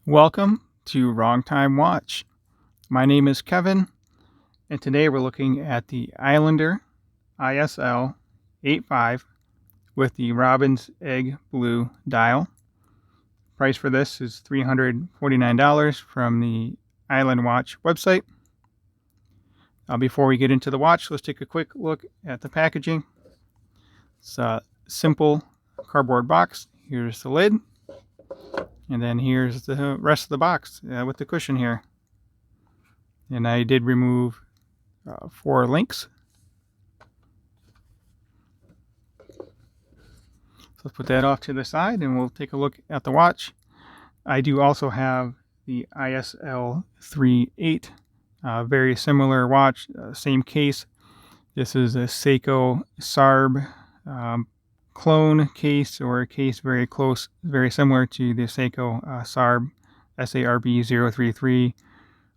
Welcome to Wrong Time Watch. My name is Kevin, and today we're looking at the Islander ISL-85 with the Robin's Egg Blue dial. Price for this is $349 from the Island Watch website. Before we get into the watch, let's take a quick look at the packaging. It's a simple cardboard box. Here's the lid. And then here's the rest of the box with the cushion here. And I did remove 4 links. So let's put that off to the side and we'll take a look at the watch. I do also have the ISL-38, very similar watch, same case. This is a Seiko SARB clone case, or a case very close, very similar to the Seiko SARB SARB-033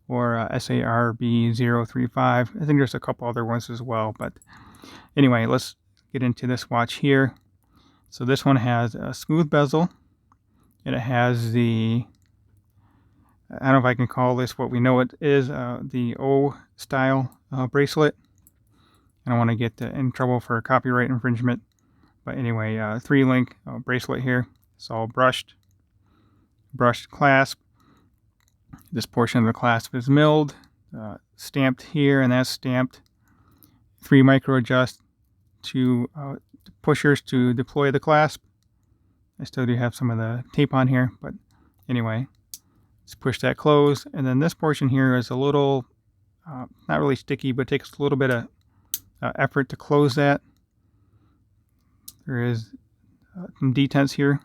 or SARB-035. I think there's a couple other ones as well, but anyway, let's get into this watch here. So this one has a smooth bezel, and it has the, I don't know if I can call this what we know it is, the O style bracelet. I don't want to get in trouble for copyright infringement. But anyway, 3-link bracelet here. It's all brushed clasp. This portion of the clasp is milled, stamped here, and that's stamped. 3 micro adjust, 2 pushers to deploy the clasp. I still do have some of the tape on here, but anyway, let's push that close. And then this portion here is a little, not really sticky, but takes a little bit of effort to close that. There is some detents here.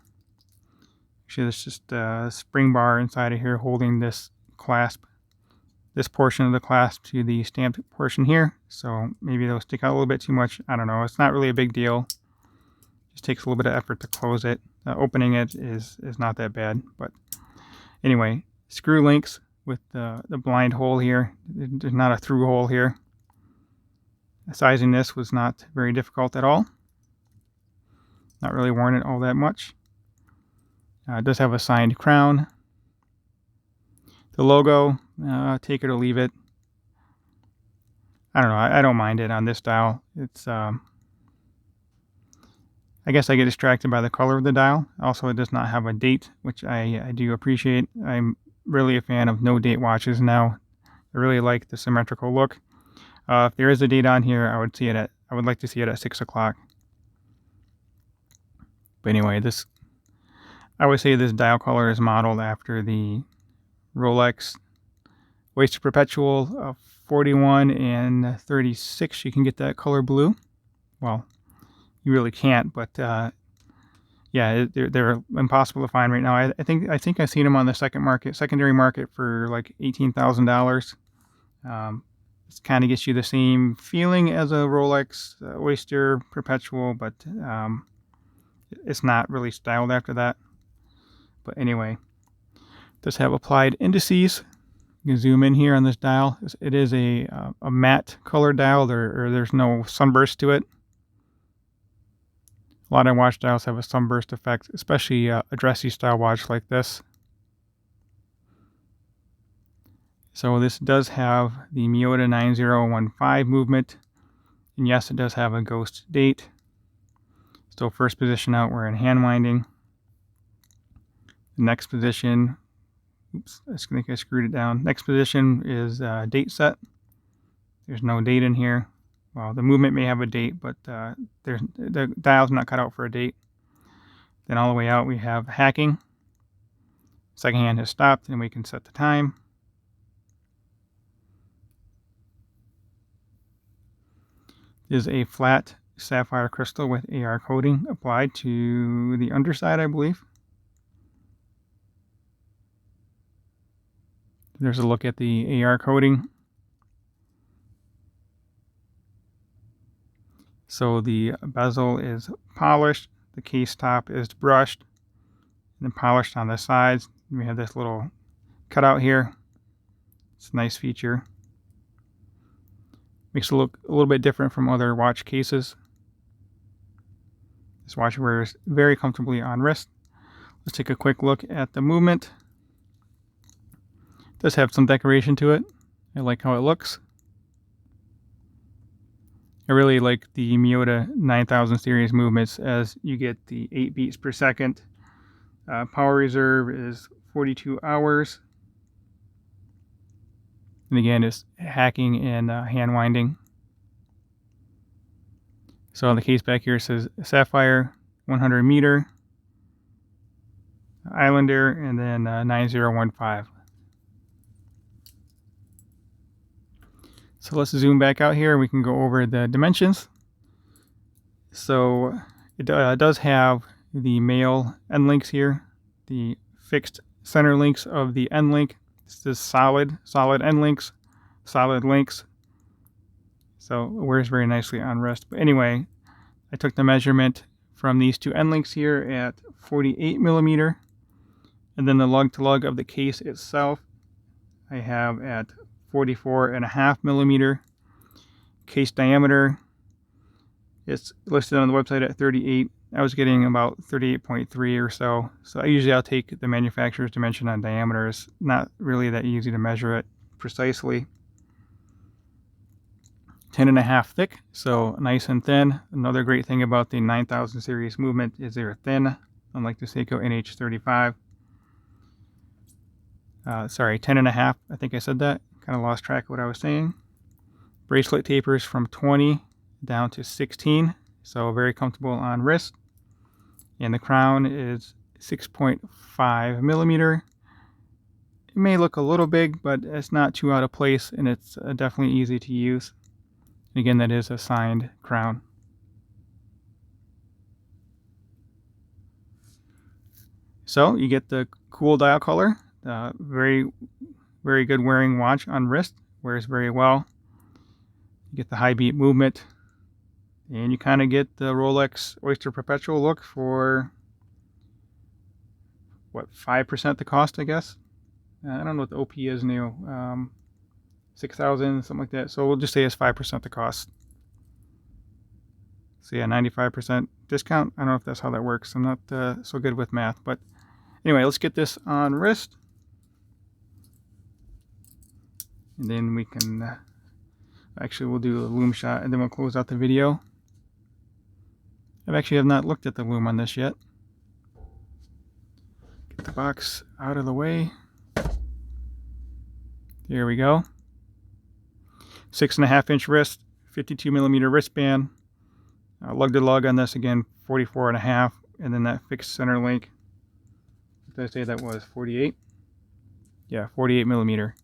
Actually, there's just a spring bar inside of here holding this clasp, this portion of the clasp to the stamped portion here. So maybe they'll stick out a little bit too much. I don't know. It's not really a big deal. Just takes a little bit of effort to close it. Opening it is not that bad. But anyway, screw links with the blind hole here. There's not a through hole here. Sizing this was not very difficult at all. Not really worn it all that much. It does have a signed crown. The logo, take it or leave it. I don't know. I don't mind it on this dial. It's, I guess I get distracted by the color of the dial. Also, it does not have a date, which I do appreciate. I'm really a fan of no date watches now. I really like the symmetrical look. If there is a date on here, I would like to see it at 6 o'clock. But anyway, I would say this dial color is modeled after the Rolex Oyster Perpetual 41 and 36. You can get that color blue. Well, you really can't, but yeah, they're impossible to find right now. I think I've seen them on the secondary market for like $18,000. It kind of gets you the same feeling as a Rolex Oyster Perpetual, but it's not really styled after that. But anyway, it does have applied indices. You can zoom in here on this dial. It is a matte color dial, or there's no sunburst to it. A lot of watch dials have a sunburst effect, especially a dressy style watch like this. So this does have the Miyota 9015 movement. And yes, it does have a ghost date. Still first position out, we're in hand winding. The next position, oops, I think I screwed it down. Next position is date set. There's no date in here. Well, the movement may have a date, but the dial's not cut out for a date. Then all the way out we have hacking. Second hand has stopped and we can set the time. This is a flat sapphire crystal with AR coating applied to the underside, I believe. There's a look at the AR coating. So the bezel is polished, the case top is brushed, and then polished on the sides. We have this little cutout here. It's a nice feature. Makes it look a little bit different from other watch cases. This watch wears very comfortably on wrist. Let's take a quick look at the movement. does have some decoration to it. I like how it looks. I really like the Miyota 9000 series movements, as you get the 8 beats per second. Power reserve is 42 hours. And again, it's hacking and hand winding. So on the case back here, it says Sapphire 100 meter, Islander, and then 9015. So let's zoom back out here and we can go over the dimensions. So it does have the male end links here, the fixed center links of the end link. This is solid end links, solid links. So it wears very nicely on wrist. But anyway, I took the measurement from these two end links here at 48 millimeter. And then the lug to lug of the case itself, I have at 44.5 millimeter. Case diameter, it's listed on the website at 38. I was getting about 38.3 or so. So I'll take the manufacturer's dimension on diameter. It's not really that easy to measure it precisely. 10.5 thick, so nice and thin. Another great thing about the 9000 series movement is they're thin, unlike the Seiko NH35. Sorry, 10.5. I think I said that. Kind of lost track of what I was saying. Bracelet tapers from 20 down to 16, so very comfortable on wrist. And the crown is 6.5 millimeter. It may look a little big, but it's not too out of place, and it's definitely easy to use. And again, that is a signed crown. So you get the cool dial color. Very, very good wearing watch on wrist. Wears very well. You get the high beat movement. And you kind of get the Rolex Oyster Perpetual look for, what, 5% the cost, I guess? I don't know what the OP is now. 6,000, something like that. So we'll just say it's 5% the cost. So yeah, 95% discount. I don't know if that's how that works. I'm not so good with math. But anyway, let's get this on wrist. And then we can, actually we'll do a Loom Shot and then we'll close out the video. I actually have not looked at the Loom on this yet. Get the box out of the way. There we go. 6.5 inch wrist, 52 millimeter wristband. Lug to lug on this again, 44.5, and then that fixed center link. Did I say that was 48? Yeah, 48 millimeter.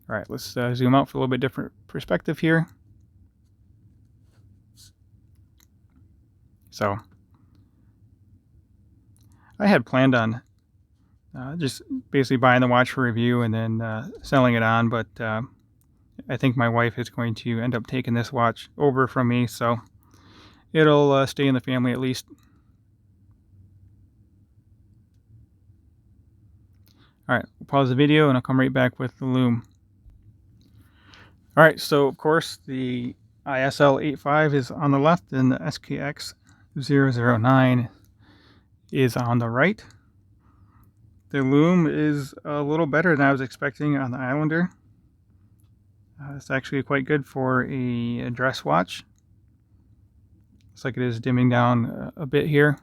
All right, let's zoom out for a little bit different perspective here. So I had planned on just basically buying the watch for review and then selling it on, but I think my wife is going to end up taking this watch over from me, so it'll stay in the family at least. All right, we'll pause the video and I'll come right back with the Loom. All right, so of course the ISL-85 is on the left and the SKX-009 is on the right. The Loom is a little better than I was expecting on the Islander. It's actually quite good for a dress watch. Looks like it is dimming down a bit here.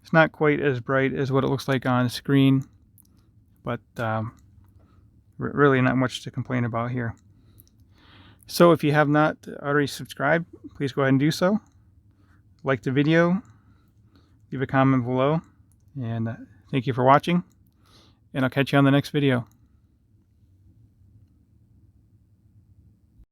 It's not quite as bright as what it looks like on screen, but really not much to complain about here. So if you have not already subscribed, please go ahead and do so. Like the video, leave a comment below, and thank you for watching, and I'll catch you on the next video.